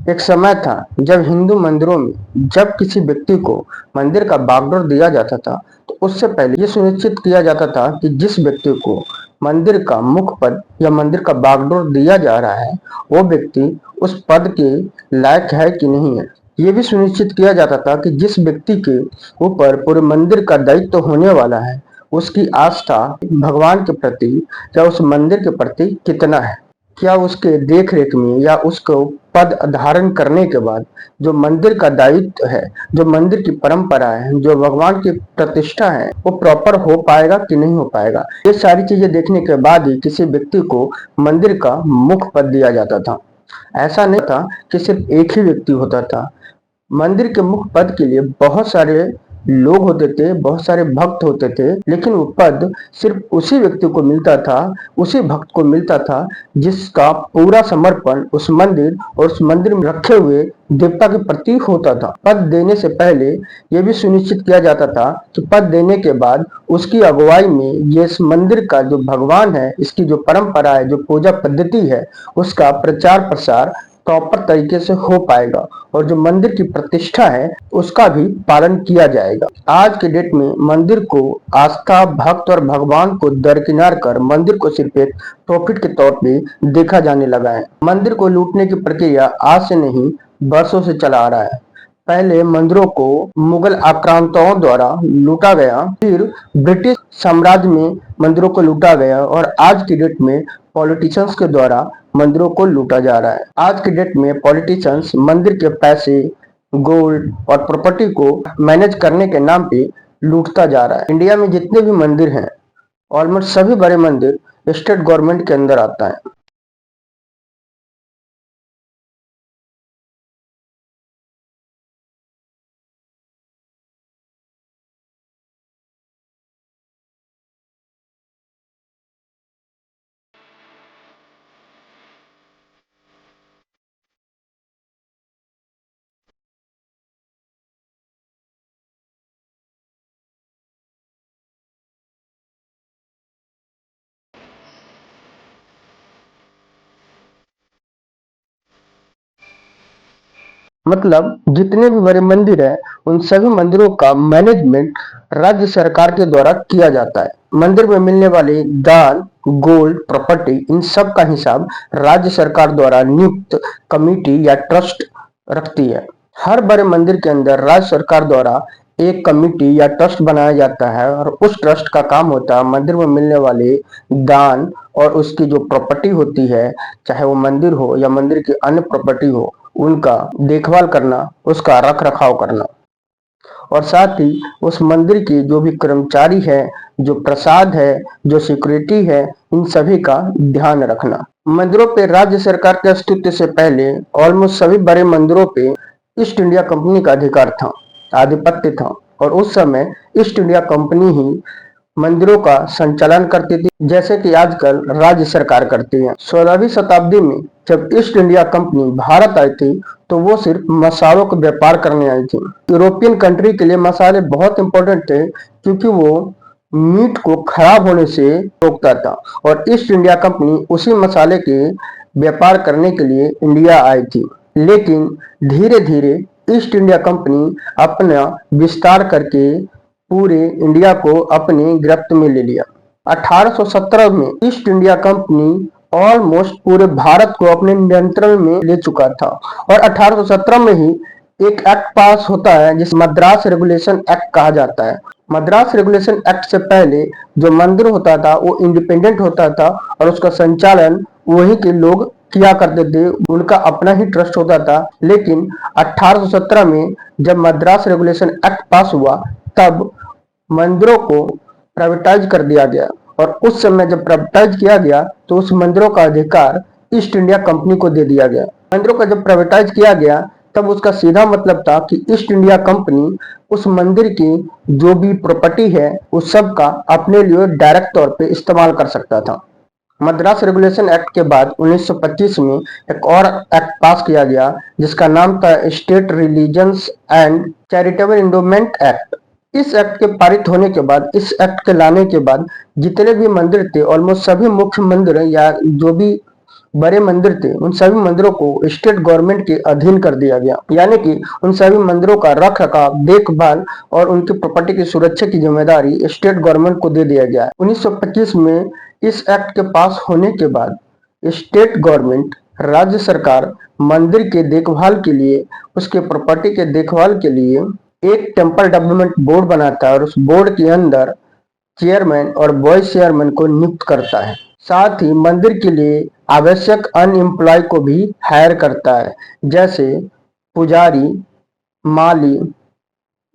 एक समय था जब हिंदू मंदिरों में जब किसी व्यक्ति को मंदिर का बागडोर दिया जाता था, तो उससे पहले ये सुनिश्चित किया जाता था कि जिस व्यक्ति को मंदिर का मुख्य पद या मंदिर का बागडोर दिया जा रहा है, वो व्यक्ति उस पद के लायक है कि नहीं है। ये भी सुनिश्चित किया जाता था कि जिस व्यक्ति के ऊपर पूरे मंदिर का दायित्व होने वाला है, उसकी आस्था भगवान के प्रति या उस मंदिर के प्रति कितना है। क्या उसके देख-रेख में या उसको पद धारण करने के बाद जो मंदिर का दायित्व है, जो मंदिर की परंपरा है, जो भगवान की प्रतिष्ठा है, वो प्रॉपर हो पाएगा कि नहीं हो पाएगा। ये सारी चीजें देखने के बाद ही किसी व्यक्ति को मंदिर का मुख्य पद दिया जाता था। ऐसा नहीं था कि सिर्फ एक ही व्यक्ति होता था। मंदिर के मुख्य पद के लिए बहुत सारे लोग होते थे, बहुत सारे भक्त होते थे, लेकिन वो पद सिर्फ उसी व्यक्ति को मिलता था, उसी भक्त को मिलता था जिसका पूरा समर्पण उस मंदिर और उस मंदिर में रखे हुए देवता के प्रति होता था। पद देने से पहले यह भी सुनिश्चित किया जाता था कि पद देने के बाद उसकी अगुवाई में ये इस मंदिर का जो भगवान है, इसकी जो परंपरा है, जो पूजा पद्धति है, उसका प्रचार प्रसार प्रॉपर तरीके से हो पाएगा और जो मंदिर की प्रतिष्ठा है उसका भी पालन किया जाएगा। आज के डेट में मंदिर को आस्था, भक्त और भगवान को दरकिनार कर मंदिर को सिर्फ एक प्रॉफिट के तौर पे देखा जाने लगा है। मंदिर को लूटने की प्रक्रिया आज से नहीं, वर्षों से चला आ रहा है। पहले मंदिरों को मुगल आक्रांताओं द्वारा लूटा गया, फिर ब्रिटिश साम्राज्य में मंदिरों को लूटा गया और आज की डेट में पॉलिटिशियंस के द्वारा मंदिरों को लूटा जा रहा है। आज की डेट में पॉलिटिशियंस मंदिर के पैसे, गोल्ड और प्रॉपर्टी को मैनेज करने के नाम पे लूटता जा रहा है। इंडिया में जितने भी मंदिर हैं, ऑलमोस्ट सभी बड़े मंदिर स्टेट गवर्नमेंट के अंदर आता है। मतलब जितने भी बड़े मंदिर हैं, उन सभी मंदिरों का मैनेजमेंट राज्य सरकार के द्वारा किया जाता है। मंदिर में मिलने वाले दान, गोल्ड, प्रॉपर्टी, इन सब का हिसाब राज्य सरकार द्वारा नियुक्त कमेटी या ट्रस्ट रखती है। हर बड़े मंदिर के अंदर राज्य सरकार द्वारा एक कमेटी या ट्रस्ट बनाया जाता है और उस ट्रस्ट का काम होता है मंदिर में मिलने वाले दान और उसकी जो प्रॉपर्टी होती है, चाहे वो मंदिर हो या मंदिर की अन्य प्रॉपर्टी हो, उनका देखभाल करना, उसका रख रखाव करना और साथ ही उस मंदिर की जो भी कर्मचारी है, जो प्रसाद है, जो सिक्योरिटी है, इन सभी का ध्यान रखना। मंदिरों पे राज्य सरकार के अस्तित्व से पहले ऑलमोस्ट सभी बड़े मंदिरों पे ईस्ट इंडिया कंपनी का अधिकार था, आधिपत्य था और उस समय ईस्ट इंडिया कंपनी ही मंदिरों का संचालन करती थी, जैसे कि आजकल राज्य सरकार करती है। 16वीं शताब्दी में जब ईस्ट इंडिया कंपनी भारत आई थी, तो वो सिर्फ मसालों का व्यापार करने आई थी। यूरोपियन कंट्री के लिए मसाले बहुत इंपॉर्टेंट थे क्योंकि वो मीट को खराब होने से रोकता था और ईस्ट इंडिया कंपनी उसी मसाले के व्यापार करने के लिए इंडिया आई थी। लेकिन धीरे धीरे ईस्ट इंडिया कंपनी अपना विस्तार करके पूरे इंडिया को अपनी गिरफ्त में ले लिया। 1817 में ईस्ट इंडिया कंपनी ऑलमोस्ट पूरे भारत को अपने नियंत्रण में ले चुका था और 1817 में ही एक एक्ट पास होता है जिसे मद्रास रेगुलेशन एक्ट कहा जाता है। मद्रास रेगुलेशन एक्ट से पहले जो मंदिर होता था वो इंडिपेंडेंट होता था और उसका संचालन वही के लोग किया करते थे, उनका अपना ही ट्रस्ट होता था। लेकिन 1817 में जब मद्रास रेगुलेशन एक्ट पास हुआ, तब मंदिरों को प्राइवेटाइज कर दिया गया और उस समय जब प्राइवेटाइज किया गया तो उस मंदिरों का अधिकार ईस्ट इंडिया कंपनी को दे दिया गया। मंदिरों का जब प्राइवेटाइज किया गया तब उसका सीधा मतलब था कि ईस्ट इंडिया कंपनी उस मंदिर की जो भी प्रॉपर्टी है उस सब का अपने लिए डायरेक्ट तौर पे इस्तेमाल कर सकता था। मद्रास रेगुलेशन एक्ट के बाद 1925 में एक और एक्ट पास किया गया जिसका नाम था state religions and charitable endowment act. इस एक्ट के पारित होने के बाद, इस एक्ट के लाने के बाद जितने भी मंदिर थे, ऑलमोस्ट सभी मुख्य मंदिर या जो भी बड़े मंदिर थे उन सभी मंदिरों को स्टेट गवर्नमेंट के अधीन कर दिया गया, यानी कि उन सभी मंदिरों का रख रखाव, देखभाल और उनकी प्रॉपर्टी की सुरक्षा की जिम्मेदारी स्टेट गवर्नमेंट को दे दिया गया। 1925 में इस एक्ट के पास होने के बाद स्टेट गवर्नमेंट, राज्य सरकार मंदिर के देखभाल के लिए, उसके प्रॉपर्टी के देखभाल के लिए एक टेम्पल डेवलपमेंट बोर्ड बनाता है और उस बोर्ड के अंदर चेयरमैन और वाइस चेयरमैन को नियुक्त करता है। साथ ही मंदिर के लिए आवश्यक अन्य एम्प्लॉय को भी हायर करता है, जैसे पुजारी, माली,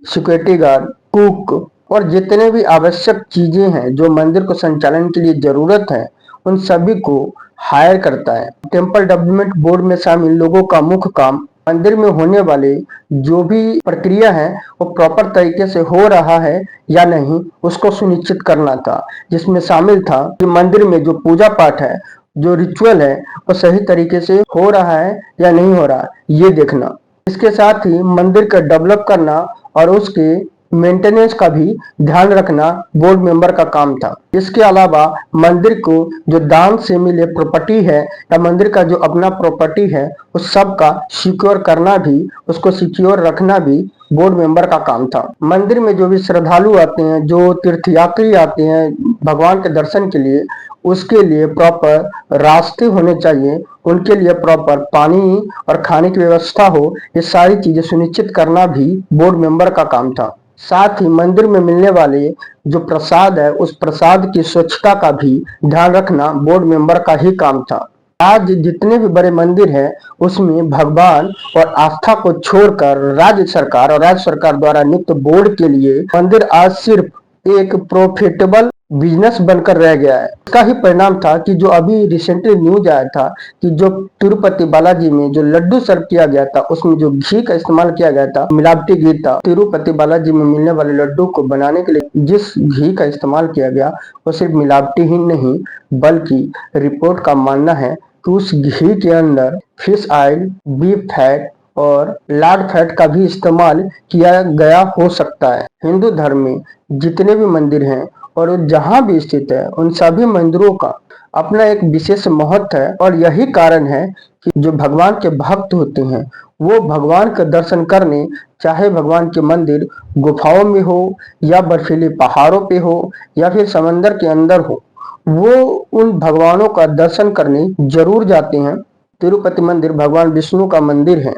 सिक्योरिटी गार्ड, कुक और जितने भी आवश्यक चीजें हैं जो मंदिर को संचालन के लिए जरूरत है, उन सभी को हायर करता है। टेम्पल डेवलपमेंट बोर्ड में शामिल लोगों का मुख्य काम मंदिर में होने वाले जो भी प्रक्रिया है वो प्रॉपर तरीके से हो रहा है या नहीं, उसको सुनिश्चित करना था, जिसमें शामिल था कि मंदिर में जो पूजा पाठ है, जो रिचुअल है, वो सही तरीके से हो रहा है या नहीं हो रहा, ये देखना। इसके साथ ही मंदिर का डेवलप करना और उसके मेंटेनेंस का भी ध्यान रखना बोर्ड मेंबर का काम था। इसके अलावा मंदिर को जो दान से मिले प्रॉपर्टी है या मंदिर का जो अपना प्रॉपर्टी है उस सब का सिक्योर करना भी, उसको सिक्योर रखना भी बोर्ड मेंबर का काम था। मंदिर में जो भी श्रद्धालु आते हैं, जो तीर्थयात्री आते हैं भगवान के दर्शन के लिए, उसके लिए प्रॉपर रास्ते होने चाहिए, उनके लिए प्रॉपर पानी और खाने की व्यवस्था हो, ये सारी चीजें सुनिश्चित करना भी बोर्ड मेंबर का काम था। साथ ही मंदिर में मिलने वाले जो प्रसाद है उस प्रसाद की स्वच्छता का भी ध्यान रखना बोर्ड मेंबर का ही काम था। आज जितने भी बड़े मंदिर हैं उसमें भगवान और आस्था को छोड़कर राज्य सरकार और राज्य सरकार द्वारा नियुक्त बोर्ड के लिए मंदिर आज सिर्फ एक प्रॉफिटेबल बिजनेस बनकर रह गया है। इसका ही परिणाम था कि जो अभी रिसेंटली न्यूज आया था कि जो तिरुपति बालाजी में जो लड्डू सर्व किया गया था उसमें जो घी का इस्तेमाल किया गया था, मिलावटी घी था। तिरुपति बालाजी में मिलने वाले लड्डू को बनाने के लिए जिस घी का इस्तेमाल किया गया वो सिर्फ मिलावटी ही नहीं बल्कि रिपोर्ट का मानना है कि उस घी के अंदर फिश ऑयल, बीफ फैट और लार्ड फैट का भी इस्तेमाल किया गया हो सकता है। हिंदू धर्म में जितने भी मंदिर हैं और जहां भी स्थित है उन सभी मंदिरों का अपना एक विशेष महत्व है और यही कारण है कि जो भगवान के भक्त होते हैं वो भगवान का दर्शन करने, चाहे भगवान के मंदिर गुफाओं में हो या बर्फीले पहाड़ों पे हो या फिर समंदर के अंदर हो, वो उन भगवानों का दर्शन करने जरूर जाते हैं। तिरुपति मंदिर भगवान विष्णु का मंदिर है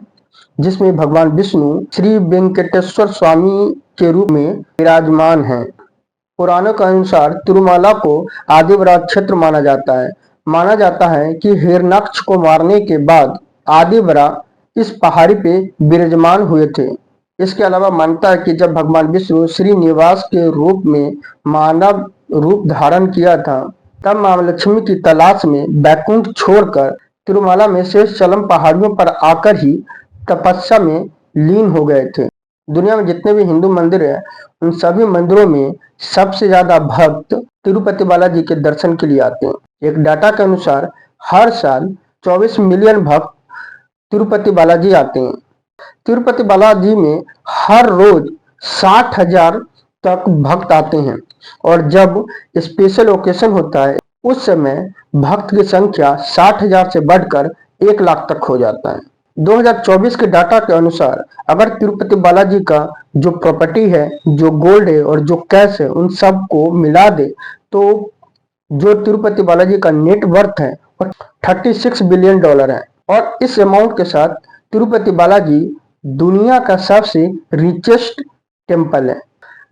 जिसमें भगवान विष्णु श्री वेंकटेश्वर स्वामी के रूप में विराजमान हैं। पुराणों के अनुसार तिरुमाला को आदिवरा क्षेत्र माना जाता है। माना जाता है कि हिरण्याक्ष को मारने के बाद आदिवरा इस पहाड़ी पे विराजमान हुए थे। इसके अलावा मानता है कि जब भगवान विष्णु श्रीनिवास के रूप में मानव रूप धारण किया था तब मां लक्ष्मी की तलाश में बैकुंठ छोड़कर तिरुमाला में शेषचलम पहाड़ियों पर आकर ही तपस्या में लीन हो गए थे। दुनिया में जितने भी हिंदू मंदिर है उन सभी मंदिरों में सबसे ज्यादा भक्त तिरुपति बालाजी के दर्शन के लिए आते हैं। एक डाटा के अनुसार हर साल 24 मिलियन भक्त तिरुपति बालाजी आते हैं। तिरुपति बालाजी में हर रोज 60,000 तक भक्त आते हैं और जब स्पेशल ओकेशन होता है उस समय भक्त की संख्या 60,000 से बढ़कर 1 लाख तक हो जाता है। 2024 के डाटा के अनुसार अगर तिरुपति बालाजी का जो प्रॉपर्टी है, जो गोल्ड है और जो कैश है, उन सब को मिला दे तो जो तिरुपति बालाजी का नेट वर्थ है वो 36 बिलियन डॉलर है। और इस अमाउंट के साथ तिरुपति बालाजी दुनिया का सबसे रिचेस्ट टेम्पल है।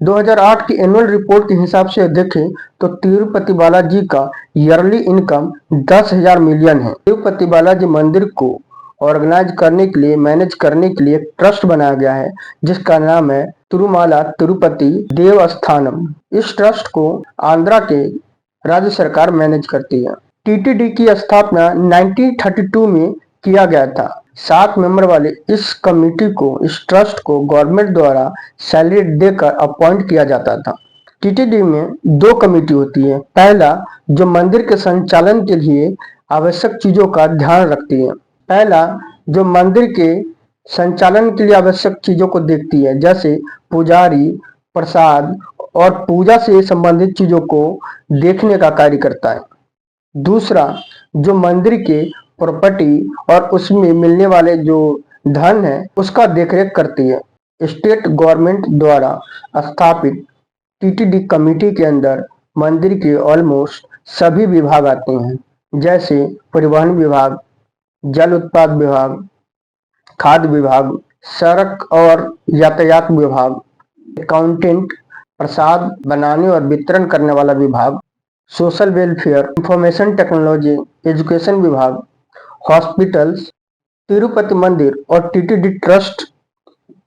2008 की एनुअल रिपोर्ट के हिसाब से देखें तो तिरुपति बालाजी का ईयरली इनकम 10,000 मिलियन है। तिरुपति बालाजी मंदिर को ऑर्गेनाइज करने के लिए, मैनेज करने के लिए एक ट्रस्ट बनाया गया है जिसका नाम है तिरुमाला तिरुपति देवस्थानम। इस ट्रस्ट को आंध्रा के राज्य सरकार मैनेज करती है। टीटीडी की स्थापना 1932 में किया गया था। 7 मेंबर वाले इस कमेटी को, इस ट्रस्ट को गवर्नमेंट द्वारा सैलरी देकर अपॉइंट किया जाता था। टीटीडी में 2 कमेटी होती है। पहला जो मंदिर के संचालन के लिए आवश्यक चीजों का ध्यान रखती है। पहला जो मंदिर के संचालन के लिए आवश्यक चीजों को देखती है, जैसे पुजारी, प्रसाद और पूजा से संबंधित चीजों को देखने का कार्य करता है। दूसरा जो मंदिर के प्रॉपर्टी और उसमें मिलने वाले जो धन है उसका देखरेख करती है। स्टेट गवर्नमेंट द्वारा स्थापित टीटीडी कमेटी के अंदर मंदिर के ऑलमोस्ट सभी विभाग आते हैं, जैसे परिवहन विभाग, जल उत्पाद विभाग, खाद्य विभाग, सड़क और यातायात विभाग, अकाउंटेंट, प्रसाद बनाने और वितरण करने वाला विभाग, social welfare, information technology, education विभाग, हॉस्पिटल्स। तिरुपति मंदिर और टीटीडी ट्रस्ट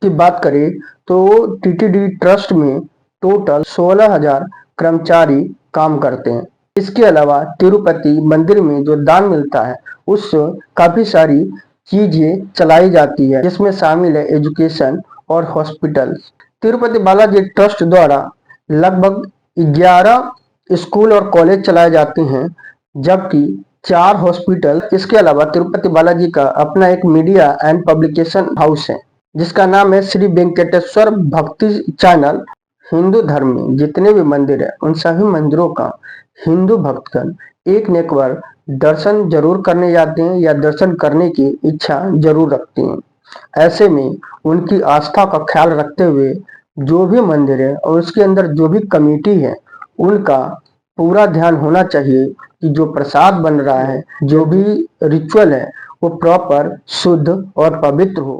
की बात करें तो टीटीडी ट्रस्ट में टोटल 16,000 कर्मचारी काम करते हैं। इसके अलावा तिरुपति मंदिर में जो दान मिलता है उससे काफी सारी चीजें चलाई जाती है, जिसमें शामिल है एजुकेशन और हॉस्पिटल। तिरुपति बालाजी ट्रस्ट द्वारा लगभग 11 स्कूल और कॉलेज चलाए जाते हैं, जबकि 4 हॉस्पिटल। इसके अलावा तिरुपति बालाजी का अपना एक मीडिया एंड पब्लिकेशन हाउस है, जिसका नाम है श्री वेंकटेश्वर भक्ति चैनल। हिंदू धर्म में जितने भी मंदिर है उन सभी मंदिरों का हिंदू भक्तगण एक न एक बार दर्शन जरूर करने जाते हैं या दर्शन करने की इच्छा जरूर रखते हैं। ऐसे में उनकी आस्था का ख्याल रखते हुए जो भी मंदिर है और उसके अंदर जो भी कमेटी है उनका पूरा ध्यान होना चाहिए कि जो प्रसाद बन रहा है, जो भी रिचुअल है वो प्रॉपर, शुद्ध और पवित्र हो।